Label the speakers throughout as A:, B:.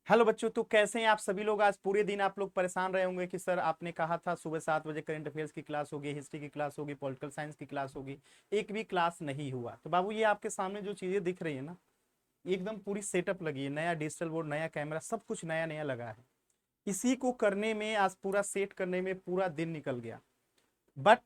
A: Hello बच्चों, तो कैसे हैं आप सभी लोग। आज पूरे दिन आप लोग परेशान रहे होंगे कि सर आपने कहा था सुबह 7 बजे करंट अफेयर्स की क्लास होगी, हिस्ट्री की क्लास होगी, पॉलिटिकल साइंस की क्लास होगी। एक भी क्लास नहीं हुआ। तो बाबू ये आपके सामने जो चीजें दिख रही है ना, एकदम पूरी सेटअप लगी है, नया डिजिटल बोर्ड, नया कैमरा, सब कुछ नया नया लगा है। इसी को करने में, आज पूरा सेट करने में पूरा दिन निकल गया। बट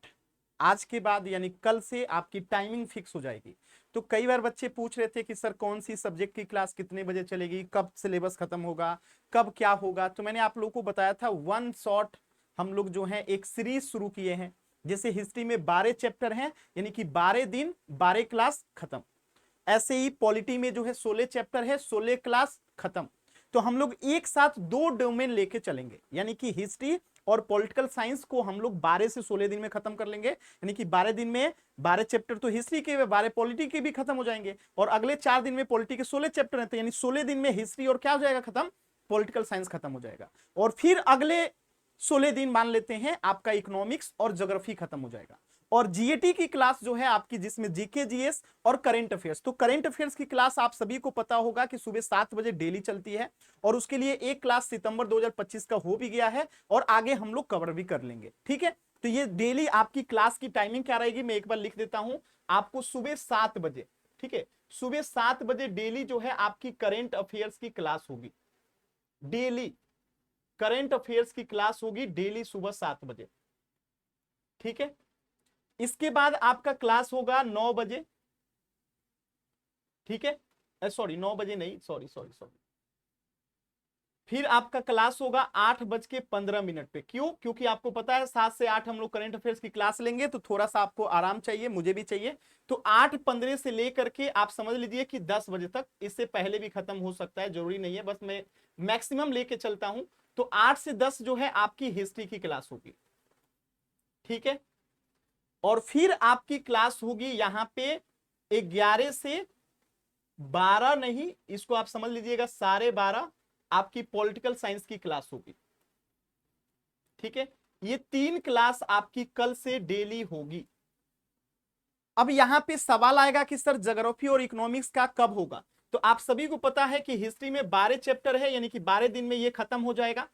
A: आज के बाद यानी कल से आपकी टाइमिंग फिक्स हो जाएगी। तो कई बार बच्चे पूछ रहे थे कि सर कौन सी सब्जेक्ट की क्लास कितने बजे चलेगी, कब सिलेबस खत्म होगा, कब क्या होगा। तो मैंने आप लोगों को बताया था वन शॉट हम लोग जो है एक सीरीज शुरू किए हैं। जैसे हिस्ट्री में 12 चैप्टर हैं, यानी कि 12 दिन 12 क्लास खत्म। ऐसे ही पॉलिटी में जो है 16 चैप्टर है, 16 क्लास खत्म। तो हम लोग एक साथ दो डोमेन लेके चलेंगे, यानी कि हिस्ट्री और पॉलिटिकल साइंस को हम लोग 12 से 16 दिन में खत्म कर लेंगे। यानी कि 12 दिन में 12 चैप्टर तो हिस्ट्री के, 12 पॉलिटी के भी खत्म हो जाएंगे, और अगले 4 दिन में पॉलिटी के 16 चैप्टर हैं, तो यानी 16 दिन में हिस्ट्री और क्या हो जाएगा खत्म, पॉलिटिकल साइंस खत्म हो जाएगा। और फिर अगले 16 दिन मान लेते हैं आपका इकोनॉमिक्स और ज्योग्राफी खत्म हो जाएगा। और जीएटी की क्लास जो है आपकी, जिसमें जीके जीएस और करंट अफेयर्स। तो करंट अफेयर्स की क्लास आप सभी को पता होगा कि सुबह 7 बजे डेली चलती है, और उसके लिए एक क्लास सितंबर 2025 का हो भी गया है, और आगे हम लोग कवर भी कर लेंगे। ठीक है, तो ये डेली आपकी क्लास की टाइमिंग क्या रहेगी, मैं एक बार लिख देता हूं आपको। सुबह 7 बजे, ठीक है, सुबह 7 बजे डेली जो है आपकी करंट अफेयर्स की क्लास होगी। डेली करंट अफेयर्स की क्लास होगी डेली सुबह 7 बजे। ठीक है, इसके बाद आपका क्लास होगा 9 बजे। ठीक है, सॉरी 9 बजे नहीं, सॉरी सॉरी सॉरी। फिर आपका क्लास होगा 8:15 पे। क्यों? क्योंकि आपको पता है 7 से 8 हम लोग करंट अफेयर्स की क्लास लेंगे, तो थोड़ा सा आपको आराम चाहिए, मुझे भी चाहिए। तो 8:15 से लेकर के आप समझ लीजिए कि 10 बजे तक, इससे पहले भी खत्म हो सकता है, जरूरी नहीं है, बस मैं मैक्सिमम लेके चलता हूं। तो 8 से 10 जो है आपकी हिस्ट्री की क्लास होगी। ठीक है, और फिर आपकी क्लास होगी यहां पे 11 से 12 नहीं, इसको आप समझ लीजिएगा 12:30, आपकी पॉलिटिकल साइंस की क्लास होगी। ठीक है, ये 3 क्लास आपकी कल से डेली होगी। अब यहां पे सवाल आएगा कि सर ज्योग्राफी और इकोनॉमिक्स का कब होगा। तो आप सभी को पता है कि हिस्ट्री में 12 चैप्टर है, यानी कि 12 दिन में ये खत्म हो जाएगा।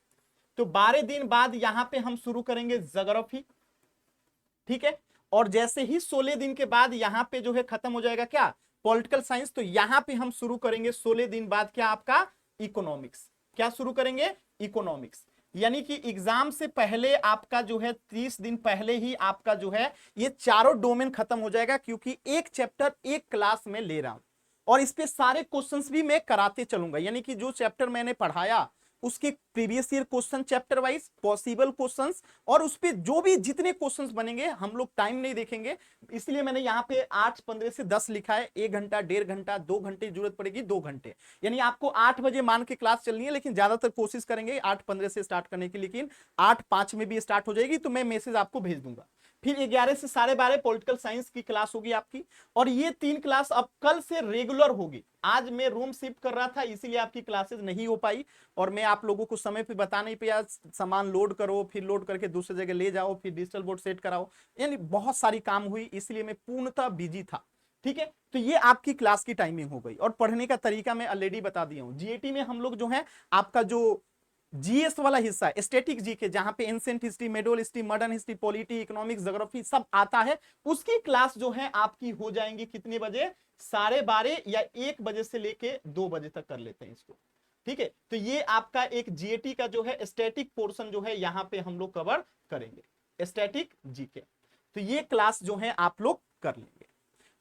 A: तो 12 दिन बाद यहां पे हम शुरू करेंगे ज्योग्राफी। ठीक है, और जैसे ही 16 दिन के बाद यहां पे जो है खत्म हो जाएगा क्या, पॉलिटिकल साइंस, तो यहां पे हम शुरू करेंगे 16 दिन बाद क्या, आपका इकोनॉमिक्स। क्या शुरू करेंगे, इकोनॉमिक्स। यानी कि एग्जाम से पहले आपका जो है 30 दिन पहले ही आपका जो है ये चारों डोमेन खत्म हो जाएगा, क्योंकि एक चैप्टर एक क्लास में ले रहा हूं, और इस पे सारे क्वेश्चंस भी मैं कराते चलूंगा। यानी कि जो चैप्टर मैंने पढ़ाया उसके previous year question chapter wise, possible questions, और उस पे जो भी जितने क्वेश्चंस बनेंगे, हम लोग टाइम नहीं देखेंगे, इसलिए मैंने यहाँ पे 8:15 से 10 लिखा है। 1 घंटा, 1.5 घंटा, 2 घंटे जरूरत पड़ेगी, 2 घंटे। यानी आपको 8 बजे मान के क्लास चलनी है, लेकिन ज्यादातर कोशिश करेंगे 8:15 से स्टार्ट करने की, लेकिन 8:05 में भी स्टार्ट हो जाएगी, तो मैं मैसेज आपको भेज दूंगा। फिर 11 से 12:30 पॉलिटिकल साइंस की क्लास होगी आपकी। और ये 3 क्लास अब कल से रेगुलर होगी। आज मैं रूम शिफ्ट कर रहा था, इसीलिए आपकी क्लासेस नहीं हो पाई, और मैं आप लोगों को समय पे बता नहीं पाया। सामान लोड करो, फिर लोड करके दूसरी जगह ले जाओ, फिर डिजिटल बोर्ड सेट कराओ, यानी बहुत सारी काम हुई, इसलिए मैं पूर्णतः बिजी था। ठीक है, तो ये आपकी क्लास की टाइमिंग हो गई। और पढ़ने का तरीका मैं ऑलरेडी बता दिया हूं। जीएटी में हम लोग जो है आपका जो जीएस वाला हिस्सा है, स्टैटिक जीके, जहां पे ancient history, medieval history, modern history, polity, economics, geography सब आता है, उसकी क्लास जो है आपकी हो जाएंगी कितने बजे, 12:30 या 1 बजे से लेके 2 बजे तक कर लेते हैं इसको। ठीक है, तो ये आपका एक जीएटी का जो है स्टैटिक पोर्शन जो है यहां पे हम लोग कवर करेंगे, स्टैटिक जीके। तो ये क्लास जो है आप लोग कर लेंगे।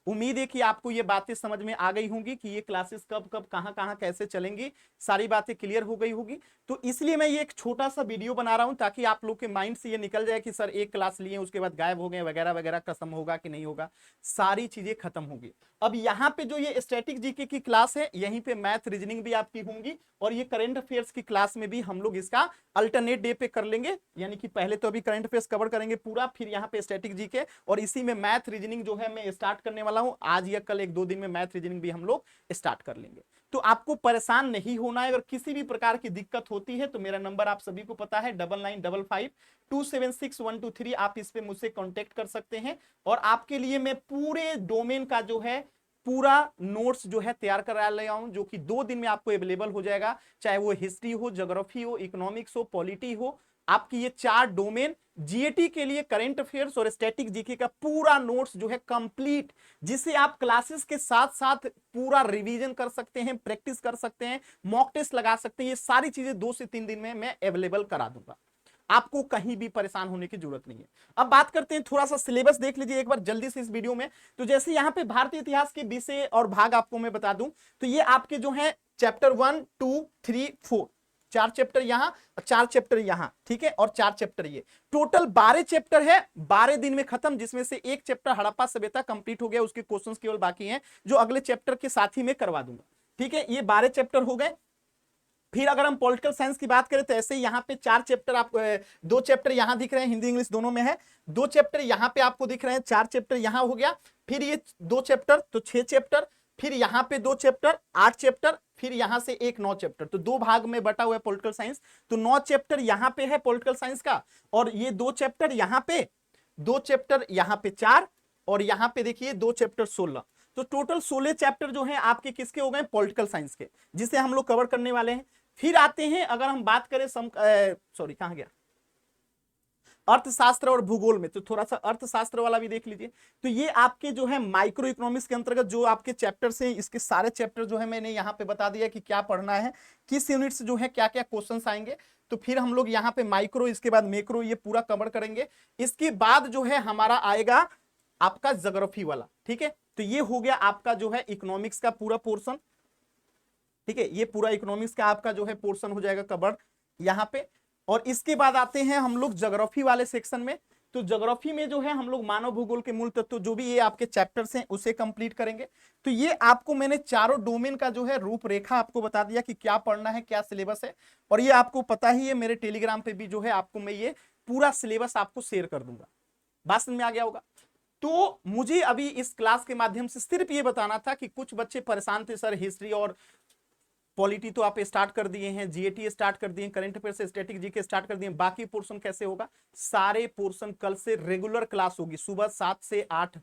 A: उम्मीद है कि आपको ये बातें समझ में आ गई होंगी कि ये क्लासेस कब कब कहां कहां कैसे चलेंगी, सारी बातें क्लियर हो गई होगी। तो इसलिए मैं ये एक छोटा सा वीडियो बना रहा हूं, ताकि आप लोग के माइंड से ये निकल जाए कि सर एक क्लास लिए उसके बाद गायब हो गए वगैरह वगैरह, खत्म होगा कि नहीं होगा, सारी चीजें खत्म होगी। अब यहाँ पे जो ये स्टैटिक जीके की क्लास है, यहीं पे मैथ रीजनिंग भी आपकी होंगी, और ये करंट अफेयर्स की क्लास में भी हम लोग इसका अल्टरनेट डे पे कर लेंगे। यानी कि पहले तो अभी करंट अफेयर्स कवर करेंगे पूरा, फिर यहाँ पे स्टैटिक जीके, और इसी में मैथ रीजनिंग जो है मैं स्टार्ट करने वाला हूं आज या कल, 1-2 दिन में मैथ रीजनिंग भी हम लोग स्टार्ट कर लेंगे। तो आपको परेशान नहीं होना है। अगर किसी भी प्रकार की दिक्कत होती है तो मेरा नंबर आप सभी को पता है, 9955276123। आप इस पे मुझसे कांटेक्ट कर सकते हैं, और आपके लिए मैं पूरे डोमेन का जो है पूरा नोट्स जो है तैयार करा लिया हूं, जो कि 2 दिन में आपको अवेलेबल हो जाएगा, चाहे वो हिस्ट्री हो, ज्योग्राफी हो, इकोनॉमिक्स हो, पॉलिटी हो, आपकी ये 4 डोमेन, जीएटी के लिए करंट अफेयर्स और स्टैटिक जीके का पूरा नोट्स जो है कंप्लीट, जिसे आप क्लासेस के साथ साथ पूरा रिवीजन कर सकते हैं, प्रैक्टिस कर सकते हैं, मॉक टेस्ट लगा सकते हैं। ये सारी चीजें 2 से 3 दिन में मैं अवेलेबल करा दूंगा, आपको कहीं भी परेशान होने की जरूरत नहीं है। अब बात करते हैं, थोड़ा सा सिलेबस देख लीजिए एक बार जल्दी से इस वीडियो में। तो जैसे यहाँ पे भारतीय इतिहास के विषय और भाग आपको मैं बता दूं, तो ये आपके जो है चैप्टर 1, 2, 3, 4, 4 चैप्टर यहाँ और 4 चैप्टर यहाँ, ठीक है, और 4 चैप्टर ये, टोटल 12 चैप्टर है, 12 दिन में खत्म, जिसमें से एक चैप्टर हड़प्पा सभ्यता कंप्लीट हो गया, उसके क्वेश्चंस केवल बाकी हैं, जो अगले चैप्टर के साथ ही में करवा दूंगा, ठीक है। ये 12 चैप्टर हो गए। फिर अगर हम पॉलिटिकल साइंस की बात करें तो ऐसे ही यहाँ पे 4 चैप्टर आपको, 2 चैप्टर यहाँ दिख रहे हैं, हिंदी इंग्लिश दोनों में है, 2 चैप्टर यहाँ पे आपको दिख रहे हैं, 4 चैप्टर यहाँ हो गया, फिर ये 2 चैप्टर तो 6 चैप्टर, फिर यहाँ पे 2 चैप्टर 8 चैप्टर, फिर यहाँ से एक 9 चैप्टर, तो 2 भाग में बटा हुआ है पॉलिटिकल साइंस। तो 9 चैप्टर यहाँ पे है पॉलिटिकल साइंस का, और ये 2 चैप्टर यहाँ पे, 2 चैप्टर यहाँ पे 4, और यहाँ पे देखिए 2 चैप्टर 16, तो टोटल 16 चैप्टर जो है आपके किसके हो गए, पॉलिटिकल साइंस के, जिसे हम लोग कवर करने वाले हैं। फिर आते हैं, अगर हम बात करें कहां गया, अर्थशास्त्र और भूगोल में, तो थोड़ा सा अर्थशास्त्र वाला भी देख लीजिए। तो ये आपके जो है माइक्रो इकोनॉमिक्स के अंतर्गत जो आपके चैप्टर्स हैं, इसके सारे चैप्टर जो है मैंने यहाँ पे बता दिया कि क्या पढ़ना है, किस यूनिट से जो है क्या क्या क्वेश्चंस आएंगे। तो फिर हम लोग यहाँ पे माइक्रो, इसके बाद मैक्रो, ये पूरा कवर करेंगे। इसके बाद जो है हमारा आएगा आपका ज्योग्राफी वाला, ठीक है। तो ये हो गया आपका जो है इकोनॉमिक्स का पूरा पोर्शन, ठीक है, ये पूरा इकोनॉमिक्स का आपका जो है पोर्शन हो जाएगा कवर यहाँ पे। और इसके बाद आते हैं हम लोग ज्योग्राफी वाले सेक्शन में। तो ज्योग्राफी में जो है हम लोग मानव भूगोल के मूल तत्व, जो भी ये आपके चैप्टर्स हैं, उसे कंप्लीट करेंगे। तो ये आपको मैंने चारों डोमेन का जो है रूपरेखा आपको बता दिया कि क्या पढ़ना है, क्या सिलेबस है, और ये आपको पता ही है, मेरे टेलीग्राम पे भी जो है आपको मैं ये पूरा सिलेबस आपको शेयर कर दूंगा। बात समझ में आ गया होगा। तो मुझे अभी इस क्लास के माध्यम से सिर्फ ये बताना था कि कुछ बच्चे परेशान थे, सर हिस्ट्री और पॉलिटी तो आप स्टार्ट कर दिए हैं, जीएटी स्टार्ट कर दिए, करंट अफेयर से स्टैटिक जीके स्टार्ट कर दिए, बाकी पोर्शन कैसे होगा? सारे पोर्शन कल से रेगुलर क्लास होगी, सुबह 7 से 8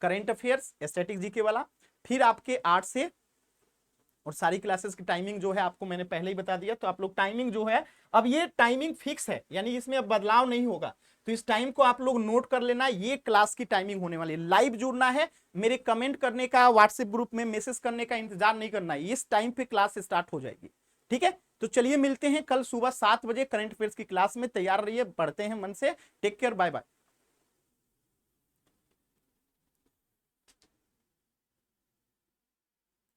A: करंट अफेयर्स स्टैटिक जीके वाला, फिर आपके 8 से, और सारी क्लासेस की टाइमिंग जो है आपको मैंने पहले ही बता दिया। तो आप लोग टाइमिंग जो है, अब ये टाइमिंग फिक्स है, यानी इसमें अब बदलाव नहीं होगा। तो इस टाइम को आप लोग नोट कर लेना, ये क्लास की टाइमिंग होने वाली है। लाइव जुड़ना है, मेरे कमेंट करने का, व्हाट्सएप ग्रुप में मैसेज करने का इंतजार नहीं करना है, इस टाइम पे क्लास स्टार्ट हो जाएगी, ठीक है। तो चलिए मिलते हैं कल सुबह 7 बजे करंट अफेयर्स की क्लास में। तैयार रहिए, पढ़ते हैं मन से। Take care, bye bye.